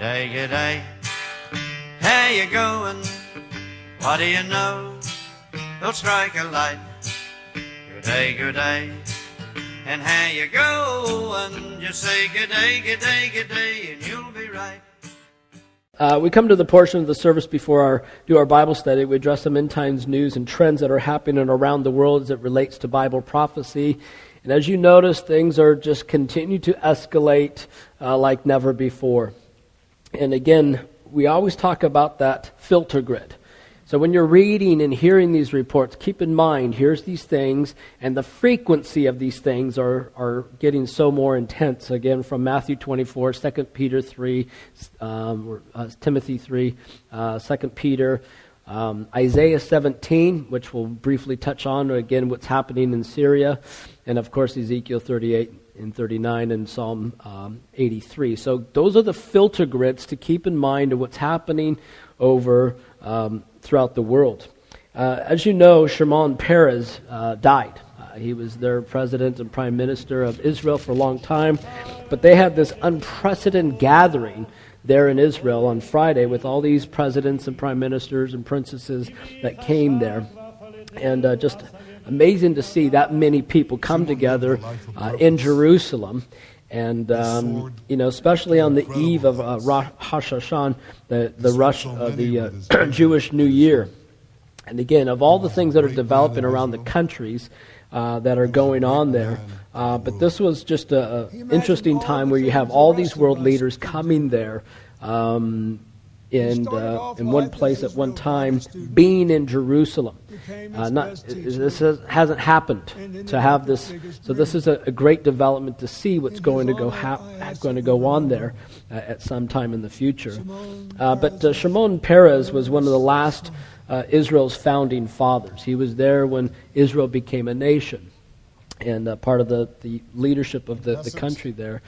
G'day, g'day, how you going? What do you know? They'll strike a light. G'day, g'day, and how you going? Just say g'day, g'day, g'day, and you'll be right. We come to the portion of the service before do our Bible study. We address some end times news and trends that are happening around the world as it relates to Bible prophecy. And as you notice, things are just continue to escalate like never before. And again, we always talk about that filter grid. So when you're reading and hearing these reports, keep in mind, here's these things, and the frequency of these things are getting so more intense. Again, from Matthew 24, 2 Peter 3, Timothy 3, 2 Peter, Isaiah 17, which we'll briefly touch on, again, what's happening in Syria, and of course Ezekiel 38 and 39 and Psalm 83. So those are the filter grids to keep in mind of what's happening over throughout the world. As you know, Shimon Peres died. He was their president and prime minister of Israel for a long time, but they had this unprecedented gathering there in Israel on Friday with all these presidents and prime ministers and princesses that came there. And just amazing to see that many people come together in Jerusalem. And, especially on the eve of Rosh Hashanah, the Jewish New Year. And again, of all the things that are developing around the countries that are going on there, but this was just an interesting time where you have all these world leaders coming there in one place at one time, being in Jerusalem. This hasn't happened to have this, so this is a great development to see what's going to go on there at some time in the future. But Shimon Peres was one of the last Israel's founding fathers. He was there when Israel became a nation and part of the leadership of the country there.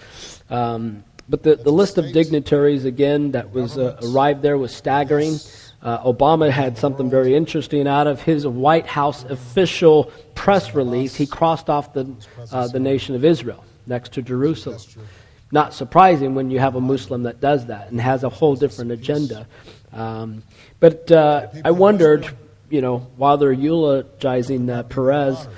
But the list of dignitaries, again, that was arrived there was staggering. Obama had something very interesting out of his White House official press release. He crossed off the nation of Israel next to Jerusalem. Not surprising when you have a Muslim that does that and has a whole different agenda. But I wondered, while they're eulogizing Peres,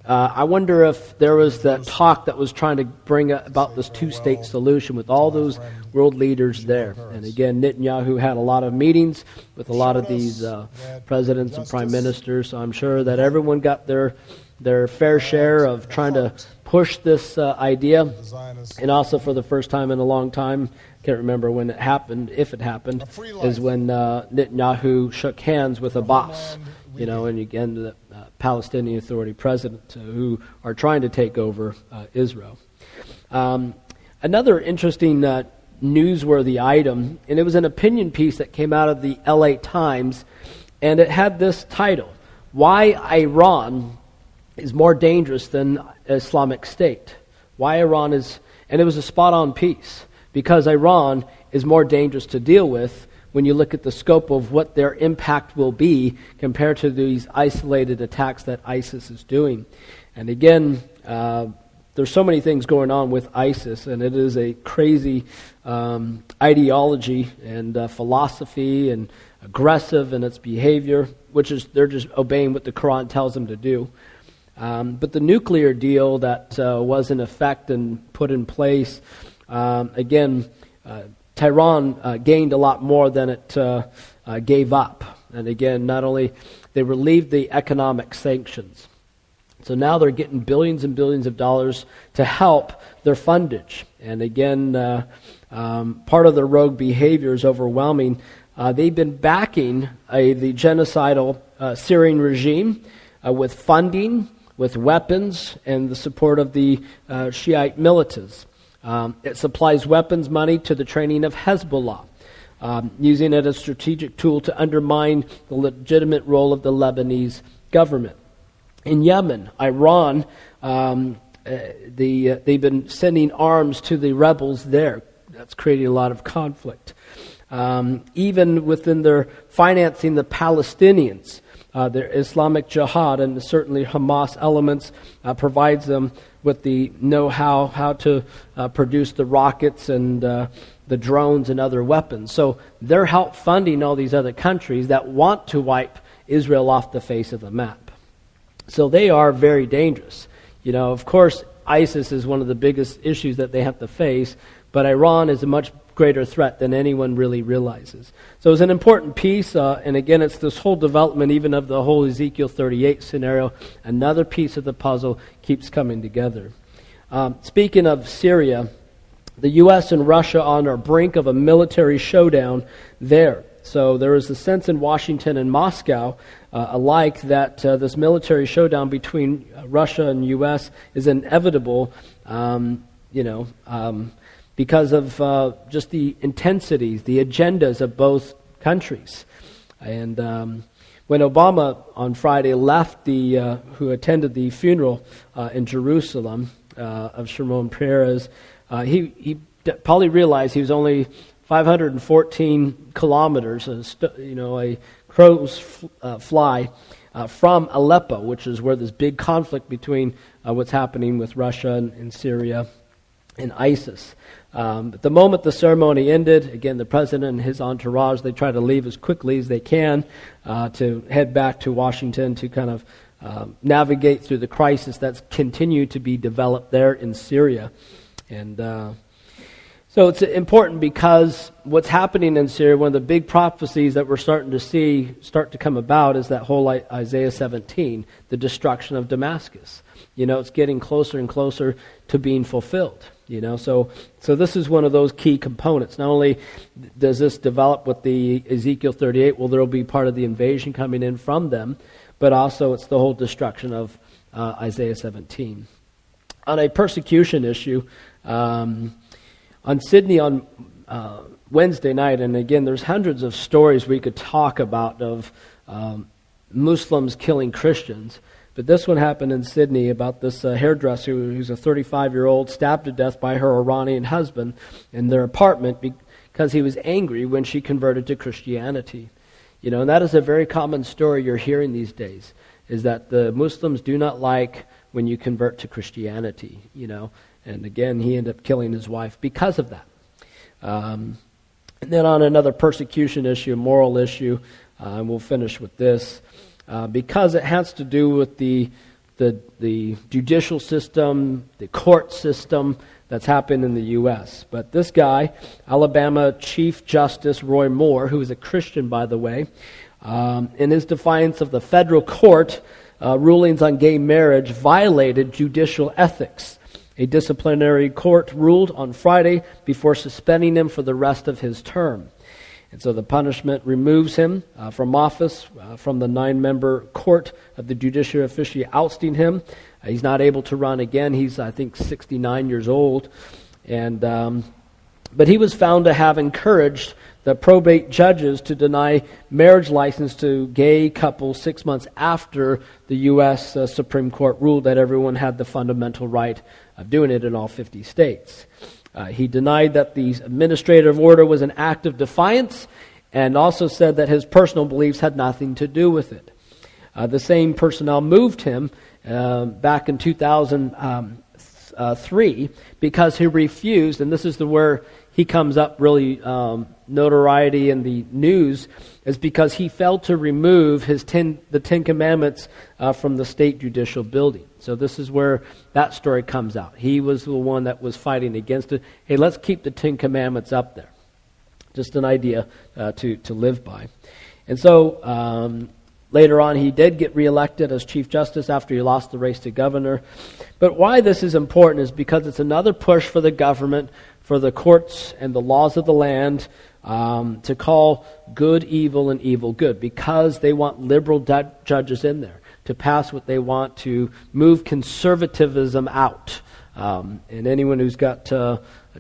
I wonder if there was that talk that was trying to bring about this two-state solution with all those world leaders there. And again, Netanyahu had a lot of meetings with a lot of these presidents and prime ministers, so I'm sure that everyone got their fair share of trying to push this idea. And also for the first time in a long time, can't remember when it happened, if it happened, is when Netanyahu shook hands with Abbas, and again, the Palestinian Authority president who are trying to take over Israel. Another interesting newsworthy item, and it was an opinion piece that came out of the LA Times, and it had this title: Why Iran is More Dangerous Than Islamic State. Why Iran is, and it was a spot-on piece, because Iran is more dangerous to deal with when you look at the scope of what their impact will be compared to these isolated attacks that ISIS is doing. And again, there's so many things going on with ISIS, and it is a crazy ideology and philosophy, and aggressive in its behavior, which is they're just obeying what the Quran tells them to do. But the nuclear deal that was in effect and put in place, Tehran gained a lot more than it gave up. And again, not only they relieved the economic sanctions, so now they're getting billions and billions of dollars to help their fundage. And again, part of their rogue behavior is overwhelming. They've been backing the genocidal Syrian regime with funding, with weapons, and the support of the Shiite militants. It supplies weapons money to the training of Hezbollah, using it as a strategic tool to undermine the legitimate role of the Lebanese government. In Yemen, Iran, they've been sending arms to the rebels there. That's creating a lot of conflict. Even within their financing the Palestinians, their Islamic Jihad and certainly Hamas elements provides them with the know-how, how to produce the rockets and the drones and other weapons. So they're help funding all these other countries that want to wipe Israel off the face of the map. So they are very dangerous. Of course, ISIS is one of the biggest issues that they have to face, but Iran is a much greater threat than anyone really realizes. So it's an important piece, and again, it's this whole development even of the whole Ezekiel 38 scenario. Another piece of the puzzle keeps coming together. Speaking of Syria, the U.S. and Russia are on the brink of a military showdown there. So there is a sense in Washington and Moscow alike that this military showdown between Russia and U.S. is inevitable, because of just the intensities, the agendas of both countries. And when Obama on Friday left who attended the funeral in Jerusalem of Shimon Peres, he probably realized he was only 514 kilometers, a crow's fly from Aleppo, which is where this big conflict between what's happening with Russia and Syria and ISIS. But the moment the ceremony ended, again, the president and his entourage, they try to leave as quickly as they can to head back to Washington to kind of navigate through the crisis that's continued to be developed there in Syria. And so it's important because what's happening in Syria, one of the big prophecies that we're starting to see start to come about is that whole Isaiah 17, the destruction of Damascus. It's getting closer and closer to being fulfilled. So this is one of those key components. Not only does this develop with the Ezekiel 38, well, there will be part of the invasion coming in from them, but also it's the whole destruction of Isaiah 17. On a persecution issue, on Sydney on Wednesday night, and again, there's hundreds of stories we could talk about of Muslims killing Christians. But this one happened in Sydney about this hairdresser who's a 35-year-old stabbed to death by her Iranian husband in their apartment because he was angry when she converted to Christianity. And that is a very common story you're hearing these days, is that the Muslims do not like when you convert to Christianity, And again, he ended up killing his wife because of that. And then on another persecution issue, a moral issue, and we'll finish with this, because it has to do with the judicial system, the court system that's happened in the U.S. But this guy, Alabama Chief Justice Roy Moore, who is a Christian, by the way, in his defiance of the federal court rulings on gay marriage, violated judicial ethics. A disciplinary court ruled on Friday before suspending him for the rest of his term. And so the punishment removes him from office from the 9-member court of the judiciary officially ousting him. He's not able to run again. He's, I think, 69 years old. And but he was found to have encouraged the probate judges to deny marriage license to gay couples 6 months after the U.S. Supreme Court ruled that everyone had the fundamental right of doing it in all 50 states. He denied that the administrative order was an act of defiance and also said that his personal beliefs had nothing to do with it. The same personnel moved him back in 2003 because he refused, and this is where he comes up really notoriety in the news, is because he failed to remove the Ten Commandments from the state judicial building. So this is where that story comes out. He was the one that was fighting against it. Hey, let's keep the Ten Commandments up there. Just an idea to live by. And so later on, he did get reelected as Chief Justice after he lost the race to governor. But why this is important is because it's another push for the government, for the courts and the laws of the land to call good evil and evil good, because they want liberal judges in there to pass what they want, to move conservatism out, and anyone who's got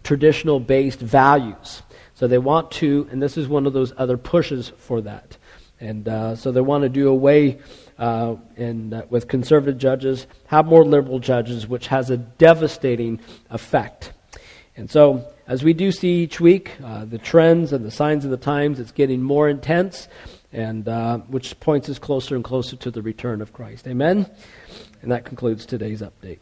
traditional-based values. So they want to, and this is one of those other pushes for that. And so they want to do away with conservative judges, have more liberal judges, which has a devastating effect. And so, as we do see each week, the trends and the signs of the times, it's getting more intense, and which points us closer and closer to the return of Christ. Amen? And that concludes today's update.